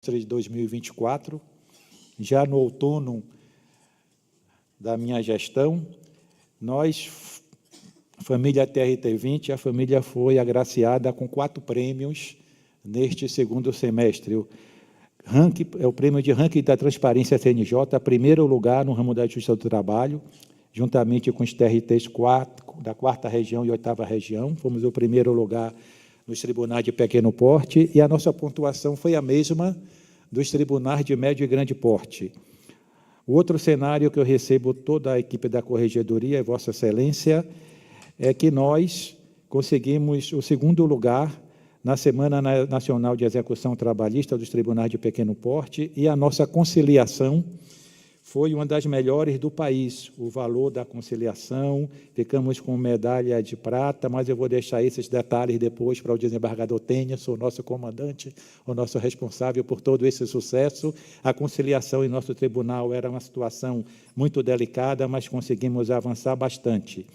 de 2024, já no outono da minha gestão, nós, família TRT20, a família foi agraciada com 4 prêmios neste segundo semestre. O prêmio de ranking da transparência CNJ, primeiro lugar no ramo da Justiça do Trabalho, juntamente com os TRTs da 4ª região e 8ª região, fomos o primeiro lugar nos tribunais de pequeno porte, e a nossa pontuação foi a mesma dos tribunais de médio e grande porte. O outro cenário que eu recebo toda a equipe da Corregedoria, Vossa Excelência, é que nós conseguimos o segundo lugar na Semana Nacional de Execução Trabalhista dos Tribunais de Pequeno Porte, e a nossa conciliação foi uma das melhores do país. O valor da conciliação, ficamos com medalha de prata, mas eu vou deixar esses detalhes depois para o desembargador Tênia, sou nosso comandante, o nosso responsável por todo esse sucesso. A conciliação em nosso tribunal era uma situação muito delicada, mas conseguimos avançar bastante.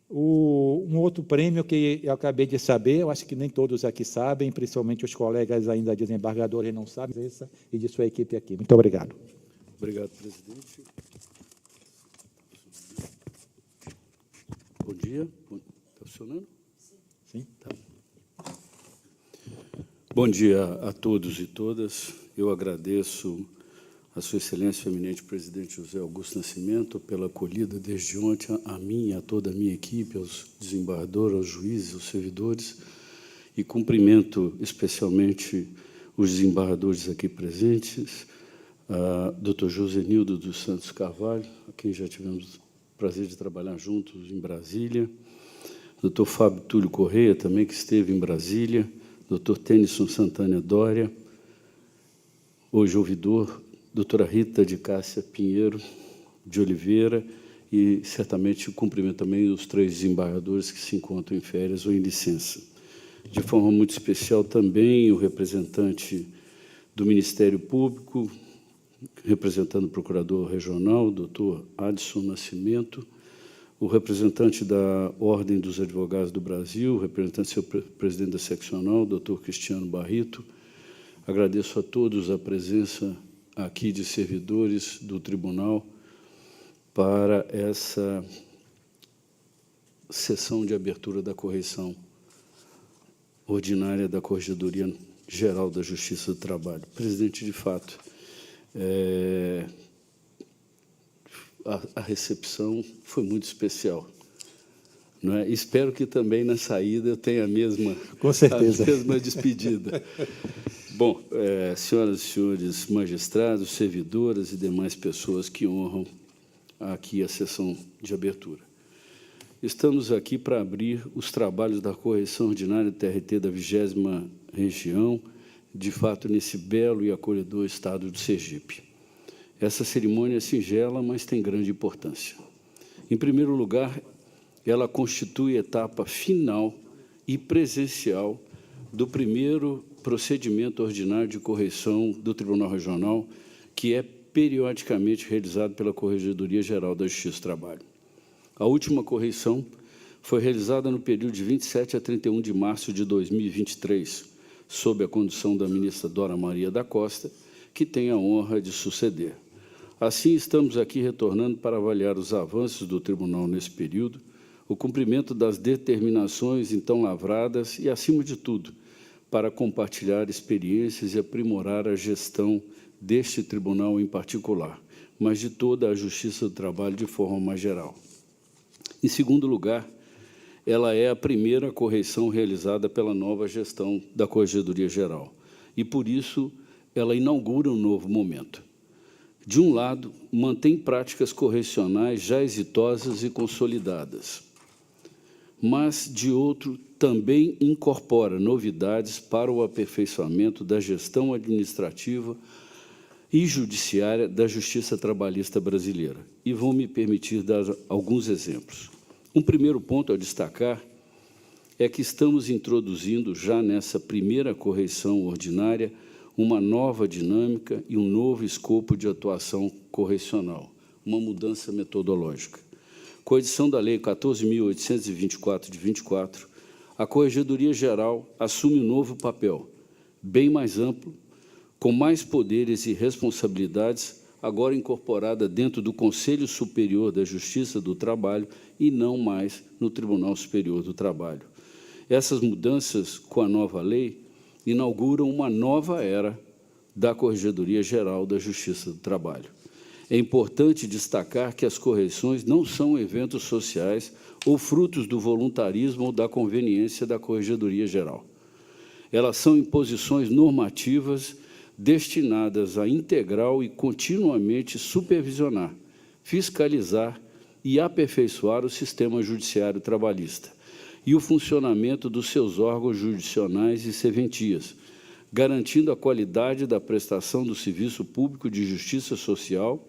Um outro prêmio que eu acabei de saber, eu acho que nem todos aqui sabem, principalmente os colegas ainda desembargadores não sabem, essa e de sua equipe aqui. Muito obrigado. Obrigado, presidente. Bom dia. Está funcionando? Sim. Tá. Bom dia a todos e todas. Eu agradeço a Sua Excelência, o eminente presidente José Augusto Nascimento, pela acolhida desde ontem a mim e a toda a minha equipe, aos desembargadores, aos juízes, aos servidores, e cumprimento especialmente os desembargadores aqui presentes, Dr. Josenildo dos Santos Carvalho, a quem já tivemos o prazer de trabalhar juntos em Brasília, Dr. Fábio Túlio Correia, também, que esteve em Brasília, Dr. Tennyson Santana Dória, hoje ouvidor, doutora Rita de Cássia Pinheiro de Oliveira, e certamente cumprimento também os 3 desembargadores que se encontram em férias ou em licença. De forma muito especial também o representante do Ministério Público, representando o Procurador Regional, doutor Adson Nascimento, o representante da Ordem dos Advogados do Brasil, o representante do seu presidente da seccional, doutor Cristiano Barrito. Agradeço a todos a presença aqui de servidores do tribunal para essa sessão de abertura da correição ordinária da Corregedoria Geral da Justiça do Trabalho. Presidente, de fato, a recepção foi muito especial, não é? Espero que também na saída eu tenha a mesma, com certeza, a mesma despedida. Bom, senhoras e senhores magistrados, servidoras e demais pessoas que honram aqui a sessão de abertura. Estamos aqui para abrir os trabalhos da correição ordinária TRT da 20ª região, de fato, nesse belo e acolhedor estado do Sergipe. Essa cerimônia é singela, mas tem grande importância. Em primeiro lugar, ela constitui a etapa final e presencial do primeiro procedimento ordinário de correição do Tribunal Regional, que é periodicamente realizado pela Corregedoria Geral da Justiça do Trabalho. A última correição foi realizada no período de 27 a 31 de março de 2023, sob a condução da ministra Dora Maria da Costa, que tem a honra de suceder. Assim, estamos aqui retornando para avaliar os avanços do tribunal nesse período, o cumprimento das determinações então lavradas e, acima de tudo, para compartilhar experiências e aprimorar a gestão deste tribunal em particular, mas de toda a Justiça do Trabalho de forma mais geral. Em segundo lugar, ela é a primeira correição realizada pela nova gestão da Corregedoria Geral e, por isso, ela inaugura um novo momento. De um lado, mantém práticas correcionais já exitosas e consolidadas, mas, de outro, também incorpora novidades para o aperfeiçoamento da gestão administrativa e judiciária da Justiça Trabalhista brasileira. E vão me permitir dar alguns exemplos. Um primeiro ponto a destacar é que estamos introduzindo, já nessa primeira correição ordinária, uma nova dinâmica e um novo escopo de atuação correcional, uma mudança metodológica. Com a edição da Lei 14.824, de 24, a Corregedoria Geral assume um novo papel, bem mais amplo, com mais poderes e responsabilidades, agora incorporada dentro do Conselho Superior da Justiça do Trabalho e não mais no Tribunal Superior do Trabalho. Essas mudanças, com a nova lei, inauguram uma nova era da Corregedoria Geral da Justiça do Trabalho. É importante destacar que as correições não são eventos sociais ou frutos do voluntarismo ou da conveniência da Corregedoria Geral. Elas são imposições normativas destinadas a integral e continuamente supervisionar, fiscalizar e aperfeiçoar o sistema judiciário trabalhista e o funcionamento dos seus órgãos jurisdicionais e serventias, garantindo a qualidade da prestação do serviço público de justiça social,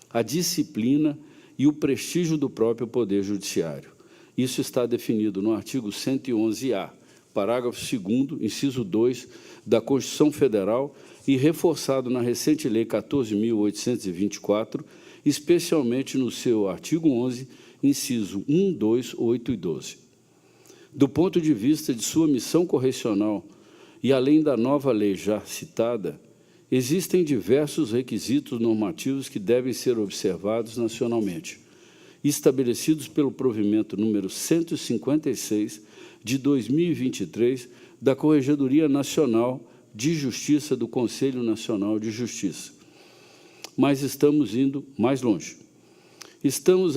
a disciplina e o prestígio do próprio Poder Judiciário. Isso está definido no artigo 111-A, parágrafo 2º, inciso 2, da Constituição Federal e reforçado na recente Lei 14.824, especialmente no seu artigo 11, inciso 1, 2, 8 e 12. Do ponto de vista de sua missão correcional, e além da nova lei já citada, existem diversos requisitos normativos que devem ser observados nacionalmente, estabelecidos pelo provimento número 156 de 2023 da Corregedoria Nacional de Justiça do Conselho Nacional de Justiça. Mas estamos indo mais longe. Estamos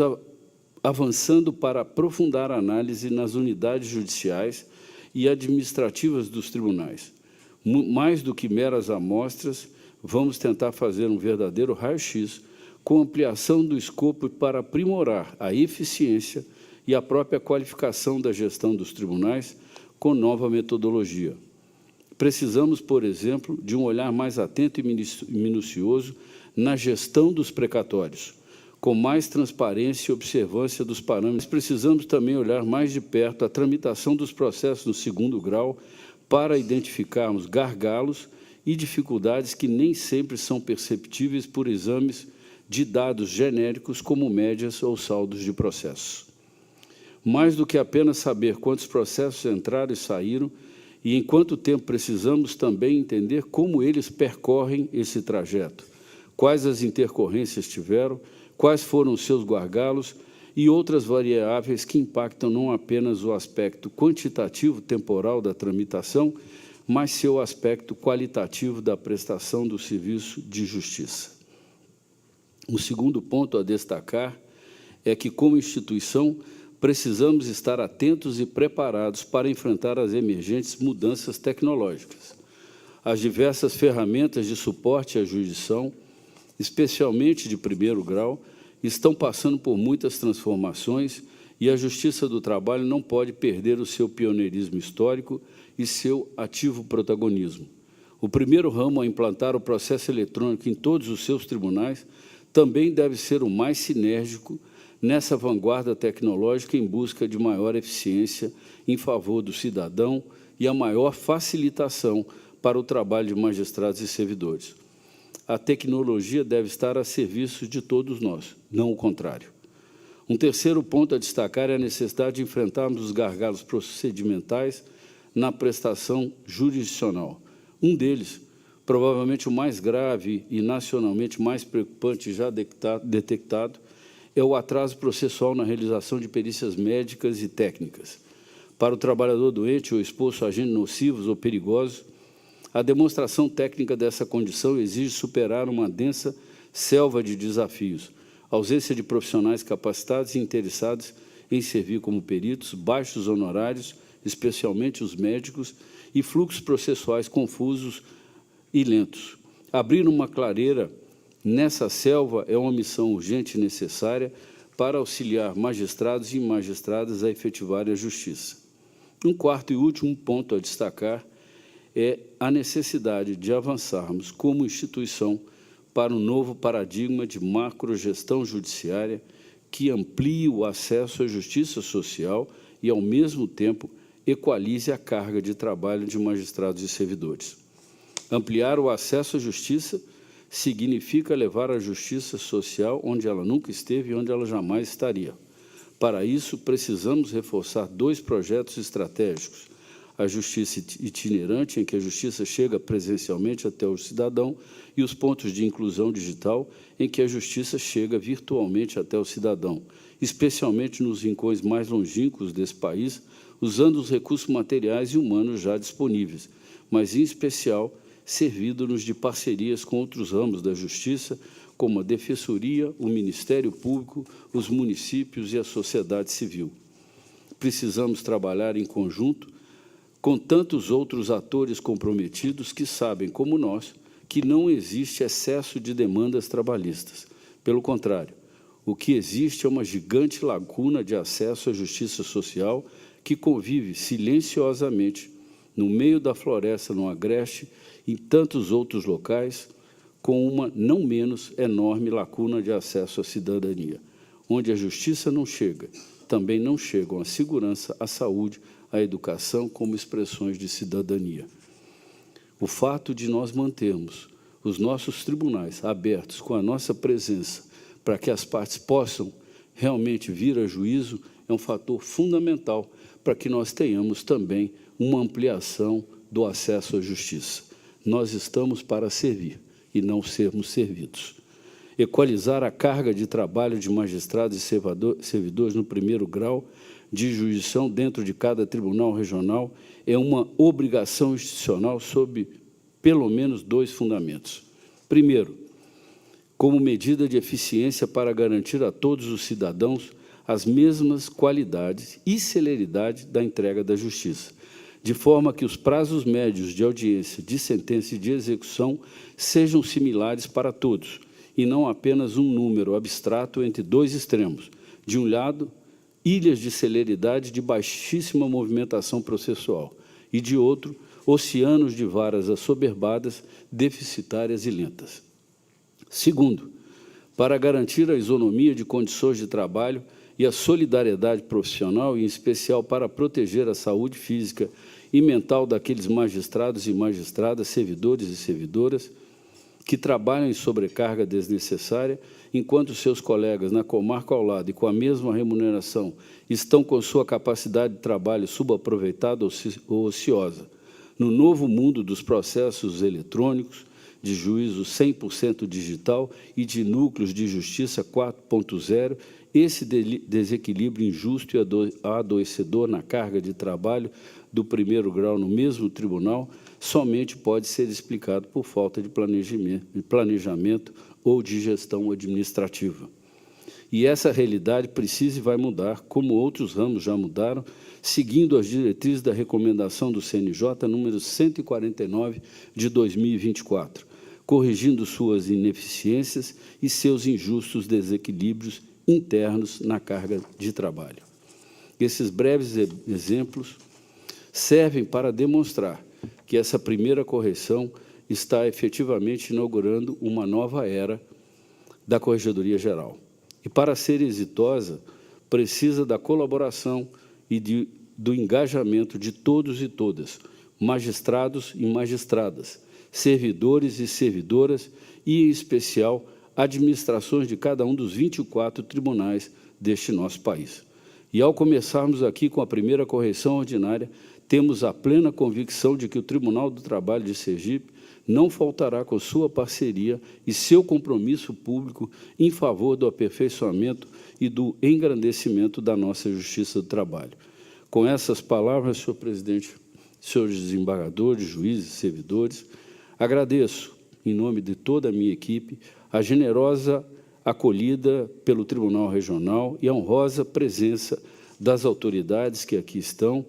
avançando para aprofundar a análise nas unidades judiciais e administrativas dos tribunais. Mais do que meras amostras, vamos tentar fazer um verdadeiro raio-x com ampliação do escopo para aprimorar a eficiência e a própria qualificação da gestão dos tribunais com nova metodologia. Precisamos, por exemplo, de um olhar mais atento e minucioso na gestão dos precatórios, com mais transparência e observância dos parâmetros. Precisamos também olhar mais de perto a tramitação dos processos no segundo grau para identificarmos gargalos e dificuldades que nem sempre são perceptíveis por exames de dados genéricos como médias ou saldos de processos. Mais do que apenas saber quantos processos entraram e saíram e em quanto tempo precisamos também entender como eles percorrem esse trajeto, quais as intercorrências tiveram, quais foram os seus gargalos e outras variáveis que impactam não apenas o aspecto quantitativo temporal da tramitação, mas seu aspecto qualitativo da prestação do serviço de justiça. O segundo ponto a destacar é que, como instituição, precisamos estar atentos e preparados para enfrentar as emergentes mudanças tecnológicas. As diversas ferramentas de suporte à jurisdição, especialmente de primeiro grau, estão passando por muitas transformações e a Justiça do Trabalho não pode perder o seu pioneirismo histórico e seu ativo protagonismo. O primeiro ramo a implantar o processo eletrônico em todos os seus tribunais também deve ser o mais sinérgico nessa vanguarda tecnológica em busca de maior eficiência em favor do cidadão e a maior facilitação para o trabalho de magistrados e servidores. A tecnologia deve estar a serviço de todos nós, não o contrário. Um terceiro ponto a destacar é a necessidade de enfrentarmos os gargalos procedimentais na prestação jurisdicional. Um deles, provavelmente o mais grave e nacionalmente mais preocupante já detectado, é o atraso processual na realização de perícias médicas e técnicas. Para o trabalhador doente ou exposto a agentes nocivos ou perigosos, a demonstração técnica dessa condição exige superar uma densa selva de desafios, ausência de profissionais capacitados e interessados em servir como peritos, baixos honorários, especialmente os médicos, e fluxos processuais confusos e lentos. Abrir uma clareira nessa selva é uma missão urgente e necessária para auxiliar magistrados e magistradas a efetivarem a justiça. Um quarto e último ponto a destacar é a necessidade de avançarmos como instituição para um novo paradigma de macrogestão judiciária que amplie o acesso à justiça social e, ao mesmo tempo, equalize a carga de trabalho de magistrados e servidores. Ampliar o acesso à justiça significa levar a justiça social onde ela nunca esteve e onde ela jamais estaria. Para isso, precisamos reforçar 2 projetos estratégicos: a justiça itinerante, em que a justiça chega presencialmente até o cidadão, e os pontos de inclusão digital, em que a justiça chega virtualmente até o cidadão, especialmente nos rincões mais longínquos desse país, usando os recursos materiais e humanos já disponíveis, mas, em especial, servindo-nos de parcerias com outros ramos da justiça, como a Defensoria, o Ministério Público, os municípios e a sociedade civil. Precisamos trabalhar em conjunto com tantos outros atores comprometidos que sabem, como nós, que não existe excesso de demandas trabalhistas. Pelo contrário, o que existe é uma gigante lacuna de acesso à justiça social que convive silenciosamente no meio da floresta, no Agreste e em tantos outros locais, com uma não menos enorme lacuna de acesso à cidadania. Onde a justiça não chega, também não chegam a segurança, a saúde, a educação como expressões de cidadania. O fato de nós mantermos os nossos tribunais abertos com a nossa presença para que as partes possam realmente vir a juízo é um fator fundamental para que nós tenhamos também uma ampliação do acesso à justiça. Nós estamos para servir e não sermos servidos. Equalizar a carga de trabalho de magistrados e servidores no primeiro grau de jurisdição dentro de cada tribunal regional é uma obrigação institucional sob pelo menos 2 fundamentos. Primeiro, como medida de eficiência para garantir a todos os cidadãos as mesmas qualidades e celeridade da entrega da justiça, de forma que os prazos médios de audiência, de sentença e de execução sejam similares para todos, e não apenas um número abstrato entre 2 extremos. De um lado, ilhas de celeridade de baixíssima movimentação processual, e, de outro, oceanos de varas assoberbadas, deficitárias e lentas. Segundo, para garantir a isonomia de condições de trabalho e a solidariedade profissional, e, em especial, para proteger a saúde física e mental daqueles magistrados e magistradas, servidores e servidoras, que trabalham em sobrecarga desnecessária, enquanto seus colegas na comarca ao lado e com a mesma remuneração estão com sua capacidade de trabalho subaproveitada ou ociosa. No novo mundo dos processos eletrônicos, de juízo 100% digital e de núcleos de justiça 4.0, esse desequilíbrio injusto e adoecedor na carga de trabalho do primeiro grau no mesmo tribunal somente pode ser explicado por falta de planejamento ou de gestão administrativa. E essa realidade precisa e vai mudar, como outros ramos já mudaram, seguindo as diretrizes da recomendação do CNJ número 149 de 2024, corrigindo suas ineficiências e seus injustos desequilíbrios internos na carga de trabalho. Esses breves exemplos servem para demonstrar que essa primeira correção está efetivamente inaugurando uma nova era da Corregedoria Geral. E, para ser exitosa, precisa da colaboração e do engajamento de todos e todas, magistrados e magistradas, servidores e servidoras e, em especial, administrações de cada um dos 24 tribunais deste nosso país. E, ao começarmos aqui com a primeira correção ordinária, temos a plena convicção de que o Tribunal do Trabalho de Sergipe não faltará com sua parceria e seu compromisso público em favor do aperfeiçoamento e do engrandecimento da nossa Justiça do Trabalho. Com essas palavras, senhor presidente, senhores desembargadores, juízes, servidores, agradeço, em nome de toda a minha equipe, a generosa acolhida pelo Tribunal Regional e a honrosa presença das autoridades que aqui estão,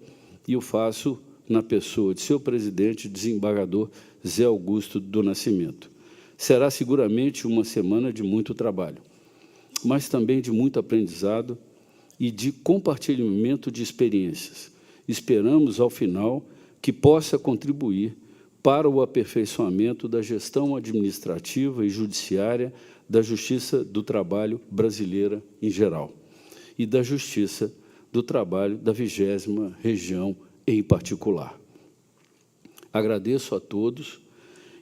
e o faço na pessoa de seu presidente, desembargador Zé Augusto do Nascimento. Será seguramente uma semana de muito trabalho, mas também de muito aprendizado e de compartilhamento de experiências. Esperamos, ao final, que possa contribuir para o aperfeiçoamento da gestão administrativa e judiciária da Justiça do Trabalho brasileira em geral e da Justiça do Trabalho da 20ª região em particular. Agradeço a todos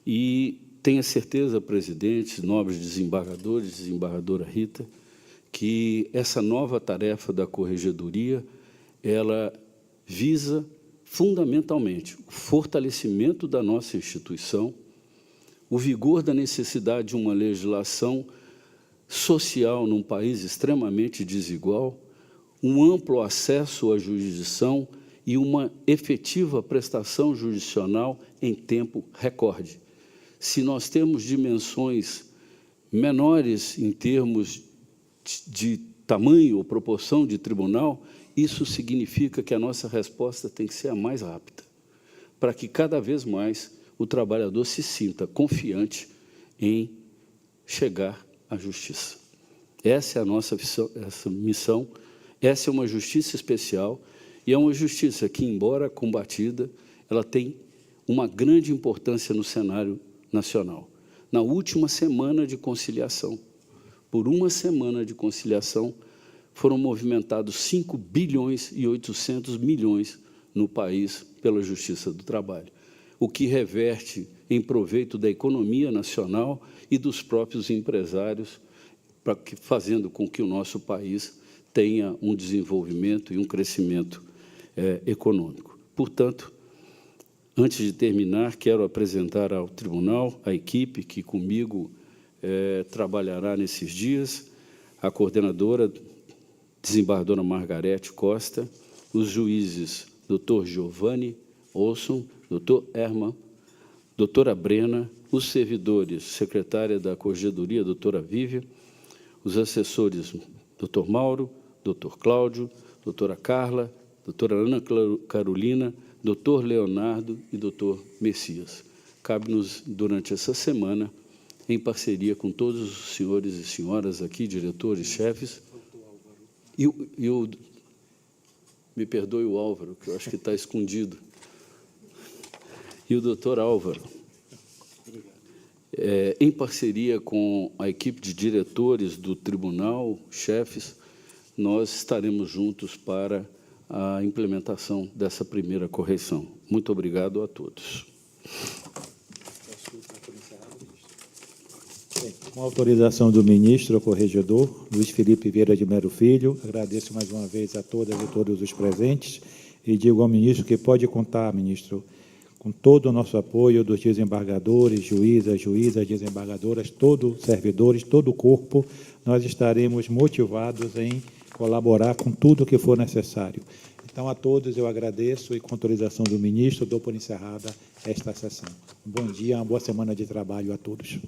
e tenha certeza, presidentes, nobres desembargadores, desembargadora Rita, que essa nova tarefa da Corregedoria, ela visa fundamentalmente, o fortalecimento da nossa instituição, o vigor da necessidade de uma legislação social num país extremamente desigual, um amplo acesso à jurisdição e uma efetiva prestação jurisdicional em tempo recorde. Se nós temos dimensões menores em termos de tamanho ou proporção de tribunal, isso significa que a nossa resposta tem que ser a mais rápida, para que cada vez mais o trabalhador se sinta confiante em chegar à justiça. Essa é a nossa missão, essa é uma justiça especial, e é uma justiça que, embora combatida, ela tem uma grande importância no cenário nacional. Na última semana de conciliação, por uma semana de conciliação, foram movimentados 5 bilhões e 800 milhões no país pela Justiça do Trabalho, o que reverte em proveito da economia nacional e dos próprios empresários, fazendo com que o nosso país tenha um desenvolvimento e um crescimento econômico. Portanto, antes de terminar, quero apresentar ao tribunal a equipe que comigo trabalhará nesses dias, a coordenadora, desembargadora Margarete Costa, os juízes Dr. Giovanni Olson, Dr. Herman, doutora Brena, os servidores, secretária da Corregedoria, doutora Vívia, os assessores, Dr. Mauro, Dr. Cláudio, doutora Carla, doutora Ana Carolina, Dr. Leonardo e Dr. Messias. Cabe-nos, durante essa semana, em parceria com todos os senhores e senhoras aqui, diretores, chefes, me perdoe o Álvaro, que eu acho que está escondido, e o doutor Álvaro, em parceria com a equipe de diretores do tribunal, chefes, nós estaremos juntos para a implementação dessa primeira correção. Muito obrigado a todos. Com a autorização do ministro, o corregedor, Luiz Felipe Vieira de Melo Filho, agradeço mais uma vez a todas e todos os presentes e digo ao ministro que pode contar, ministro, com todo o nosso apoio dos desembargadores, juízas, desembargadoras, todos os servidores, todo o corpo, nós estaremos motivados em colaborar com tudo o que for necessário. Então, a todos eu agradeço e, com autorização do ministro, dou por encerrada esta sessão. Um bom dia, uma boa semana de trabalho a todos.